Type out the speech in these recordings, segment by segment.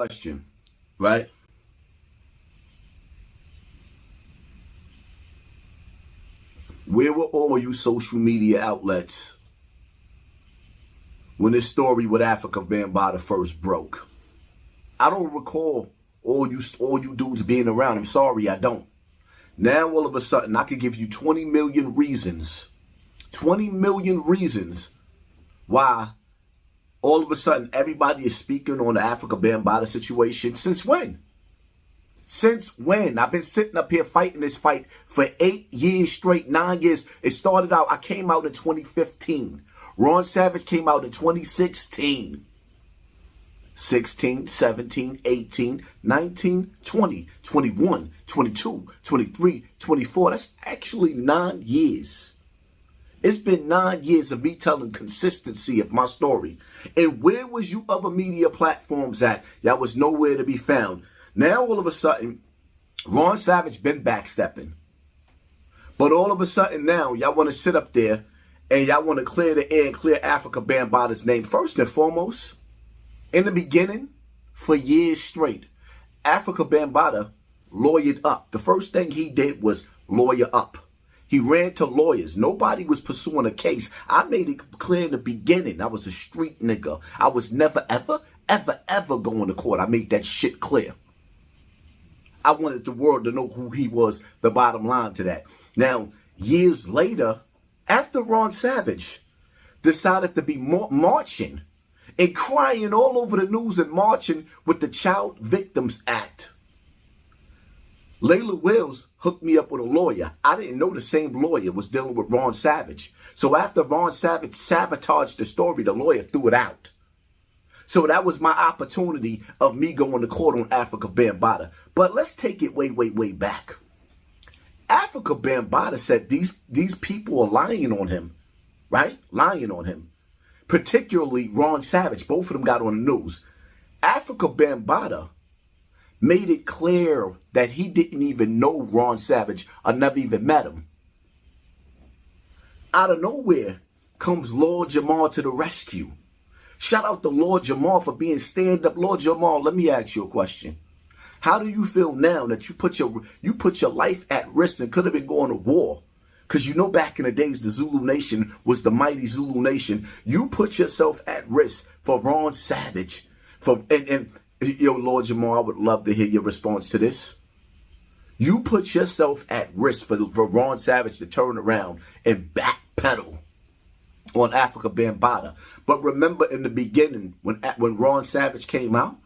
Question, right? Where were all you social media outlets when this story with Africa Bambaataa first broke? I don't recall all you dudes being around. I'm sorry, I don't. Now all of a sudden I could give you 20 million reasons. 20 million reasons why all of a sudden everybody is speaking on the Africa Bambaataa situation. Since when? Since when? I've been sitting up here fighting this fight for 8 years straight, 9 years. It started out, I came out in 2015. Ron Savage came out in 2016. 16, 17, 18, 19, 20, 21, 22, 23, 24. That's actually 9 years. It's been 9 years of me telling consistency of my story. And where was you other media platforms at? Y'all was nowhere to be found. Now all of a sudden, Ron Savage been backstepping. But all of a sudden now, y'all want to sit up there and y'all want to clear the air and clear Africa Bambaataa's name. First and foremost, in the beginning, for years straight, Africa Bambaataa lawyered up. The first thing he did was lawyer up. He ran to lawyers. Nobody was pursuing a case. I made it clear in the beginning. I was a street nigga. I was never, ever going to court. I made that shit clear. I wanted the world to know who he was, the bottom line to that. Now, years later, after Ron Savage decided to be marching and crying all over the news and marching with the Child Victims Act, Layla Wills hooked me up with a lawyer. I didn't know the same lawyer was dealing with Ron Savage. So after Ron Savage sabotaged the story, the lawyer threw it out. So that was my opportunity of me going to court on Africa Bambaataa. But let's take it way back. Africa Bambaataa said these people are lying on him, right? Lying on him. Particularly Ron Savage. Both of them got on the news. Africa Bambaataa made it clear that he didn't even know Ron Savage or never even met him. Out of nowhere comes Lord Jamal to the rescue. Shout out to Lord Jamal for being stand-up. Lord Jamal, let me ask you a question. How do you feel now that you put your life at risk and could have been going to war? Because you know back in the days, the Zulu Nation was the mighty Zulu Nation. You put yourself at risk for Ron Savage. Yo, Lord Jamal, I would love to hear your response to this. You put yourself at risk for Ron Savage to turn around and backpedal on Africa Bambaataa. But remember in the beginning, when Ron Savage came out,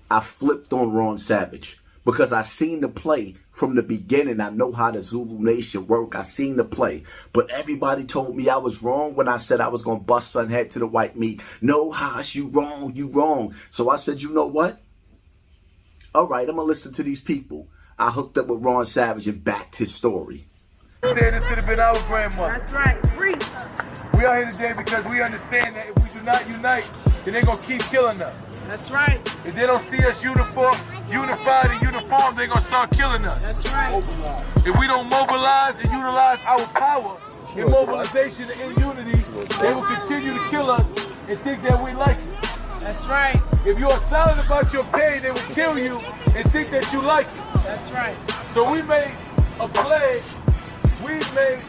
I flipped on Ron Savage because I seen the play from the beginning. I know how the Zulu Nation work. I seen the play. But everybody told me I was wrong when I said I was going to bust son head to the white meat. No, Haas, you wrong. So I said, you know what? All right, I'm going to listen to these people. I hooked up with Ron Savage and backed his story. This could have been our grandmother. That's right. Free. We are here today because we understand that if we do not unite, then they're going to keep killing us. That's right. If they don't see us unified and uniform, they're going to start killing us. That's right. If we don't mobilize and utilize our power in mobilization and unity, they will continue to kill us and think that we like it. That's right. If you are silent about your pain, they will kill you and think that you like it. That's right. So we made a pledge. We made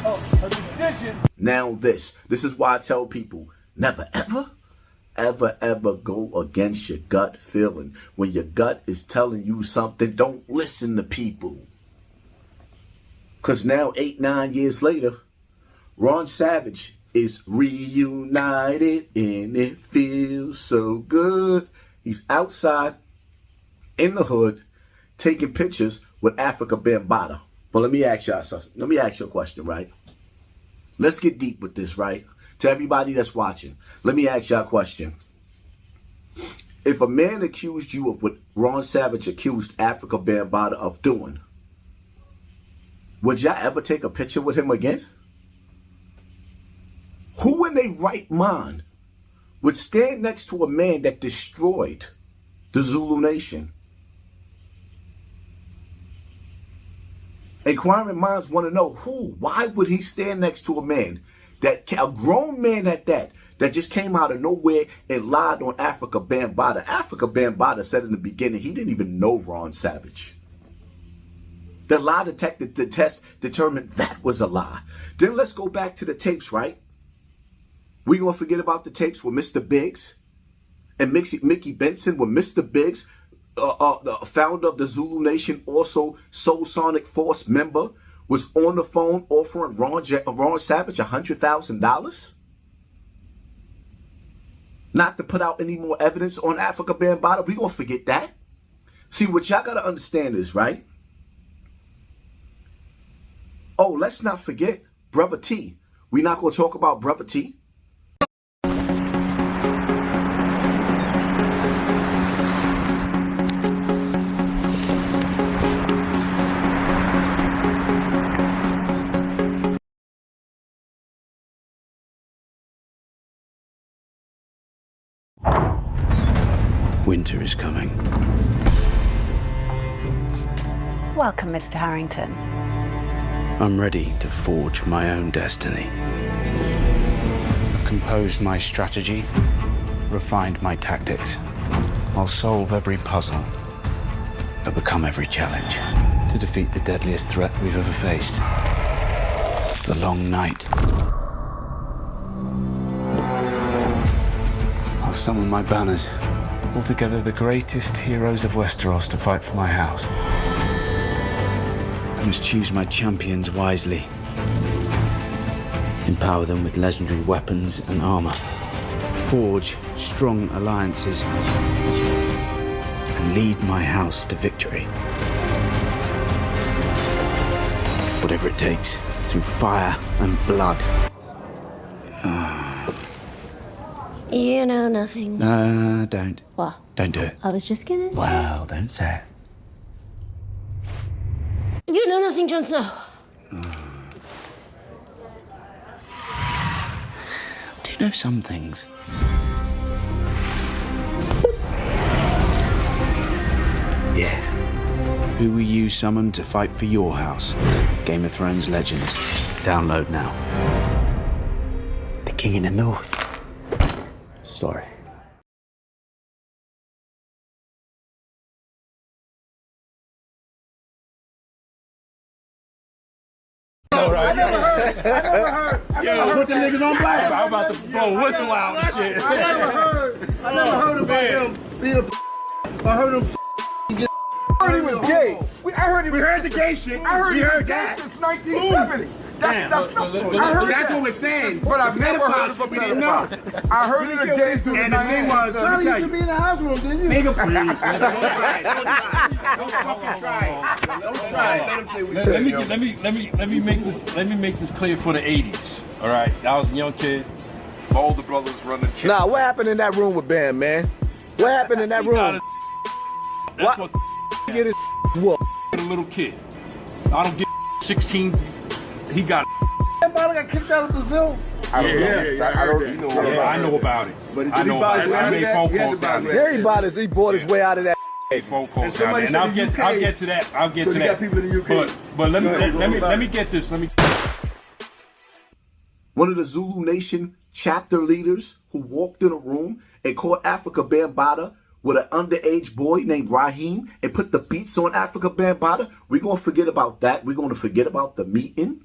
a decision. Now this is why I tell people, never ever go against your gut feeling. When your gut is telling you something, don't listen to people. Because now 8, 9 years later, Ron Savage is reunited and it feels so good. He's outside in the hood taking pictures with Africa Bambaataa. But let me ask y'all something. Let me ask you a question, right? Let's get deep with this, right? To everybody that's watching, let me ask y'all a question. If a man accused you of what Ron Savage accused Africa Bambaataa of doing, would y'all ever take a picture with him again? Who in their right mind would stand next to a man that destroyed the Zulu Nation? Inquiring minds want to know why would he stand next to a man, a grown man at that that just came out of nowhere and lied on Africa Bambaataa. Africa Bambaataa said in the beginning he didn't even know Ron Savage. The lie detector test determined that was a lie. Then let's go back to the tapes, right? We gonna forget about the tapes with Mr. Biggs and Mickey Benson, with Mr. Biggs, the founder of the Zulu Nation, also Soul Sonic Force member, was on the phone offering Ron Savage $100,000? Not to put out any more evidence on Africa Bambaataa. We gonna forget that. See, what y'all gotta understand is, right? Oh, let's not forget Brother T. We not gonna talk about Brother T. Winter is coming. Welcome, Mr. Harrington. I'm ready to forge my own destiny. I've composed my strategy, refined my tactics. I'll solve every puzzle, overcome every challenge to defeat the deadliest threat we've ever faced. The long night. I'll summon my banners, pull together the greatest heroes of Westeros to fight for my house. I must choose my champions wisely. Empower them with legendary weapons and armor. Forge strong alliances. And lead my house to victory. Whatever it takes, through fire and blood. You know nothing. No, don't. What? Don't do it. I was just gonna say. Well, don't say it. You know nothing, Jon Snow. I do know some things. Yeah. Who will you summon to fight for your house? Game of Thrones Legends. Download now. The King in the North. Sorry. I never heard. Put the niggas on blast. I'm about to blow a whistle out and shit. I never heard about him being a. I heard him. I heard he was gay. We heard the gay shit. I heard we he heard was gay that. since 1970. That's no. I heard That's that. what we're saying. But I've never heard Menopause, we didn't know. I heard he was gay since And the thing was, let me tell you. be in the house room, didn't you? Nigga, please. Don't fucking try it. Don't try it. Let him say what he said. Let me make this clear for the 80s. All right, I was a young kid. My older brother was running. Nah, what happened in that room with Bam, man? What happened in that room? That's what Get his whoop. a little kid. I don't get 16. He got. Everybody got kicked out of Brazil. I don't know. Yeah, I know about it. I know about it. I made phone calls down there. Yeah, he bought his way out of that. Made phone calls down there, and I'll get to that. I'll get to that. got people in the UK. But let me get this. One of the Zulu Nation chapter leaders who walked in a room and caught Africa Bambaataa with an underage boy named Raheem and put the beats on Africa Bambaataa. We're going to forget about that. We're going to forget about the meeting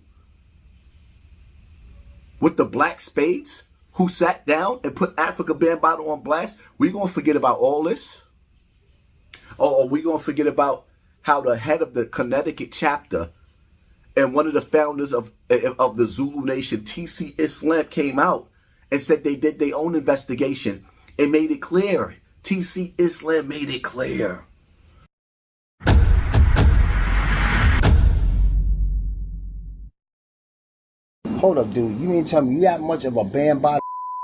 with the Black Spades who sat down and put Africa Bambaataa on blast. We're going to forget about all this. Or we're going to forget about how the head of the Connecticut chapter and one of the founders of the Zulu Nation, TC Islam, came out and said they did their own investigation and made it clear. TC Islam made it clear. Hold up, dude. You mean to tell me you that much of a Bambaataa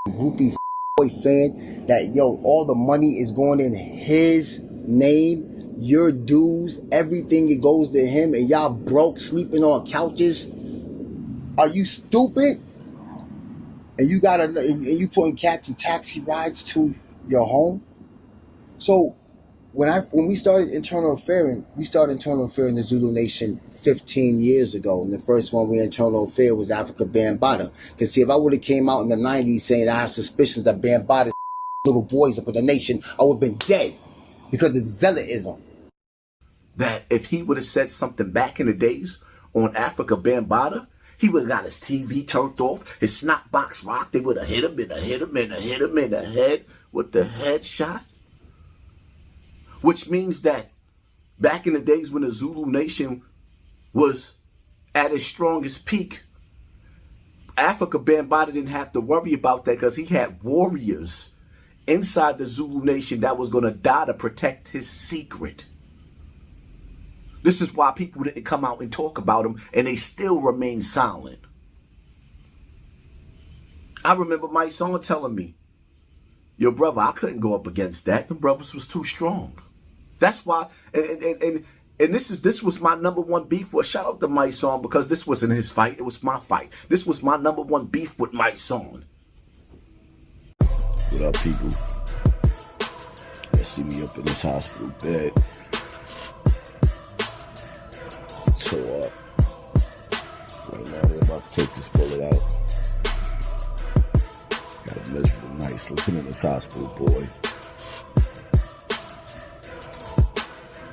groupie boy fan that, yo, all the money is going in his name, your dues, everything, it goes to him, and y'all broke, sleeping on couches? Are you stupid? And you putting cats in taxi rides to your home? So when we started internal affairing, the Zulu Nation 15 years ago, and the first one we internal affair was Africa Bambaataa. Because see, if I would have came out in the 90s saying I have suspicions that Bambaataa little boys up in the nation, I would have been dead because of zealotism. That if he would have said something back in the days on Africa Bambaataa, he would have got his TV turned off, his snot box rocked. They would have hit him in the head with the headshot. Which means that back in the days when the Zulu Nation was at its strongest peak, Africa Bambaataa didn't have to worry about that because he had warriors inside the Zulu Nation that was going to die to protect his secret. This is why people didn't come out and talk about him, and they still remain silent. I remember my son telling me, yo, brother, I couldn't go up against that. The brothers was too strong. That's why, and this was my number one beef with. Shout out to my son, because this wasn't his fight. It was my fight. This was my number one beef with my son. What up, people? They see me up in this hospital bed. Tore up. Right now, they're about to take this bullet out. Got a miserable night sleeping in this hospital, boy.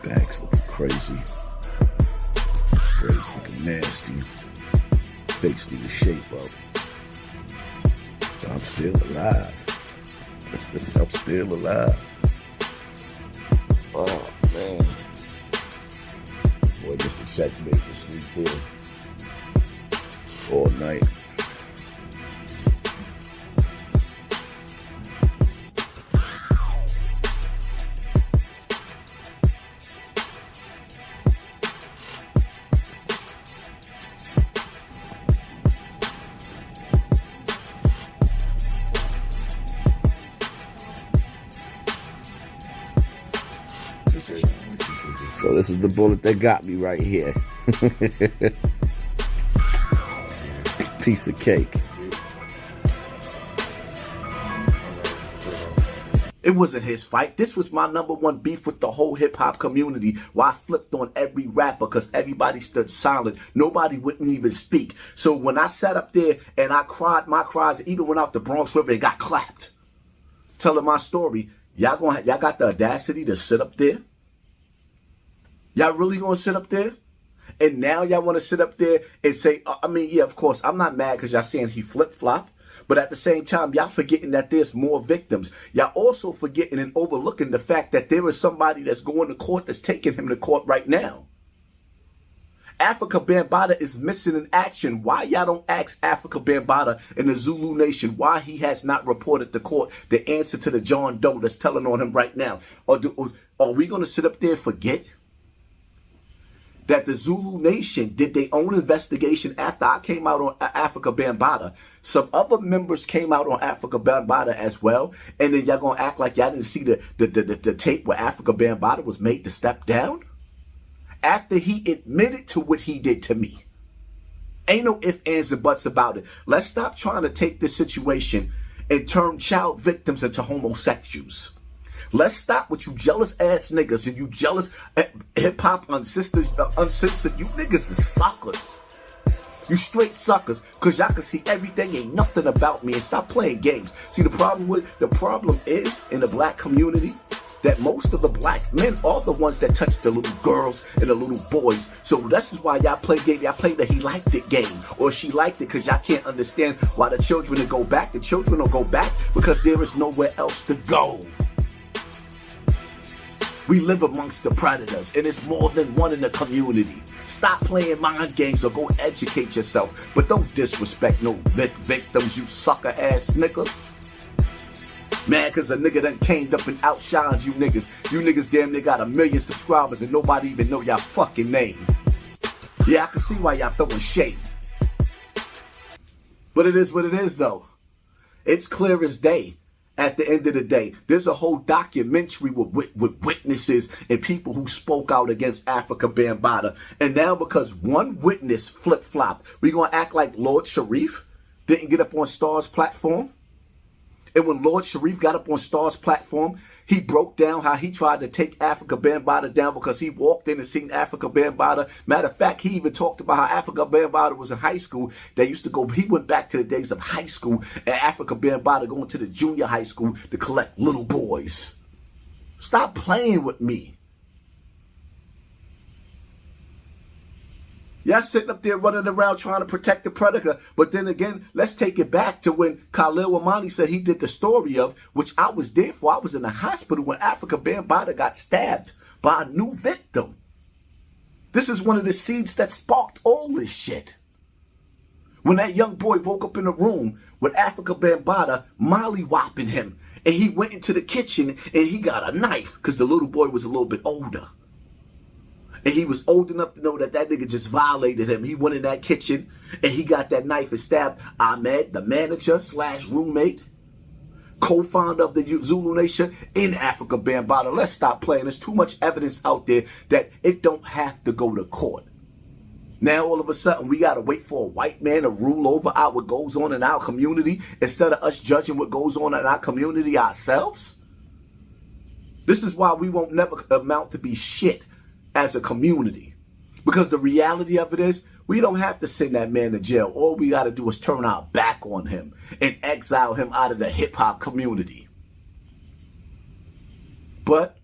Back's looking crazy. Brace looking nasty. Face need to shape up. But I'm still alive. I'm still alive. Oh, man. Boy, Mr. Checkmate was sleep here all night. So this is the bullet that got me right here. Piece of cake. It wasn't his fight. This was my number one beef with the whole hip-hop community, where I flipped on every rapper because everybody stood silent. Nobody wouldn't even speak. So when I sat up there and I cried my cries, even went out the Bronx River and got clapped, telling my story, y'all got the audacity to sit up there? Y'all really gonna sit up there? And now y'all want to sit up there and say, I mean, yeah, of course, I'm not mad because y'all saying he flip-flopped. But at the same time, y'all forgetting that there's more victims. Y'all also forgetting and overlooking the fact that there is somebody that's going to court that's taking him to court right now. Africa Bambaataa is missing in action. Why y'all don't ask Africa Bambaataa in the Zulu Nation why he has not reported to court the answer to the John Doe that's telling on him right now? Or are we going to sit up there and forget that the Zulu Nation did their own investigation after I came out on Africa Bambaataa? Some other members came out on Africa Bambaataa as well. And then y'all gonna act like y'all didn't see the tape where Africa Bambaataa was made to step down? After he admitted to what he did to me. Ain't no ifs, ands, and buts about it. Let's stop trying to take this situation and turn child victims into homosexuals. Let's stop with you jealous ass niggas and you jealous hip-hop uncensored. You niggas is suckers. You straight suckers, because y'all can see everything, ain't nothing about me, and stop playing games. See, the problem is in the black community that most of the black men are the ones that touch the little girls and the little boys. So this is why y'all play game. Y'all play the he liked it game, or she liked it, because y'all can't understand why the children will go back. The children will go back because there is nowhere else to go. We live amongst the predators, and it's more than one in the community. Stop playing mind games or go educate yourself. But don't disrespect no victims, you sucker ass niggas. Man, cause a nigga done came up and outshines you niggas. You niggas damn near got 1 million subscribers and nobody even know y'all fucking name. Yeah, I can see why y'all throwing shade. But it is what it is though. It's clear as day. At the end of the day, there's a whole documentary with witnesses and people who spoke out against Africa Bambaataa. And now because one witness flip-flopped, we gonna act like Lord Sharif didn't get up on Star's platform? And when Lord Sharif got up on Star's platform, He broke down how he tried to take Africa Bambaataa down because he walked in and seen Africa Bambaataa. Matter of fact, he even talked about how Africa Bambaataa was in high school. They used to go, he went back to the days of high school and Africa Bambaataa going to the junior high school to collect little boys. Stop playing with me. Y'all sitting up there running around trying to protect the predator. But then again, let's take it back to when Khalil Amani said he did the story of, which I was there for. I was in the hospital when Africa Bambaataa got stabbed by a new victim. This is one of the seeds that sparked all this shit. When that young boy woke up in a room with Africa Bambaataa molly-whopping him. And he went into the kitchen and he got a knife because the little boy was a little bit older. And he was old enough to know that that nigga just violated him. He went in that kitchen and he got that knife and stabbed Ahmed, the manager / roommate, co-founder of the Zulu Nation in Africa Bambaataa. Let's stop playing. There's too much evidence out there that it don't have to go to court. Now all of a sudden we got to wait for a white man to rule over what goes on in our community instead of us judging what goes on in our community ourselves. This is why we won't never amount to be shit as a community. Because the reality of it is, we don't have to send that man to jail. All we got to do is turn our back on him and exile him out of the hip-hop community. But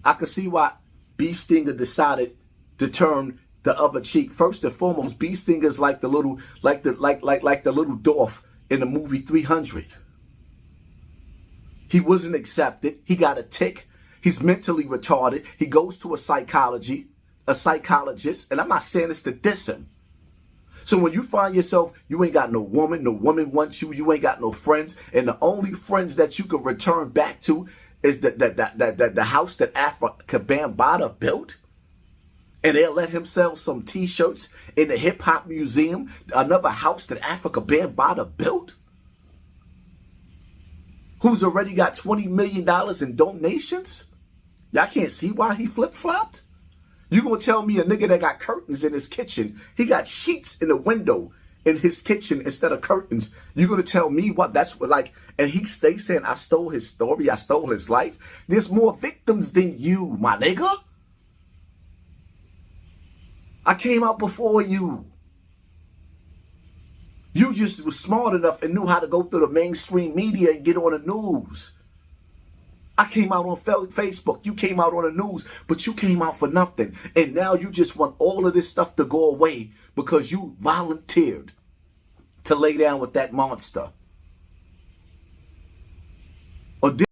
I can see why B. Stinger decided to turn the other cheek. First and foremost, B. Stinger is like the little, like the little Dorf in the movie 300. He wasn't accepted. He got a tick. He's mentally retarded. He goes to a psychologist, and I'm not saying this to diss him. So when you find yourself, you ain't got no woman wants you, you ain't got no friends, and the only friends that you can return back to is the house that Africa Bambaataa built, and they'll let him sell some t-shirts in the hip hop museum, another house that Africa Bambaataa built, who's already got $20 million in donations. Y'all can't see why he flip-flopped? You gonna tell me a nigga that got curtains in his kitchen, he got sheets in the window in his kitchen instead of curtains, you gonna tell me what that's what like, and he stays saying I stole his story, I stole his life? There's more victims than you, my nigga. I came out before you. You just was smart enough and knew how to go through the mainstream media and get on the news. I came out on Facebook. You came out on the news, but you came out for nothing. And now you just want all of this stuff to go away because you volunteered to lay down with that monster. Or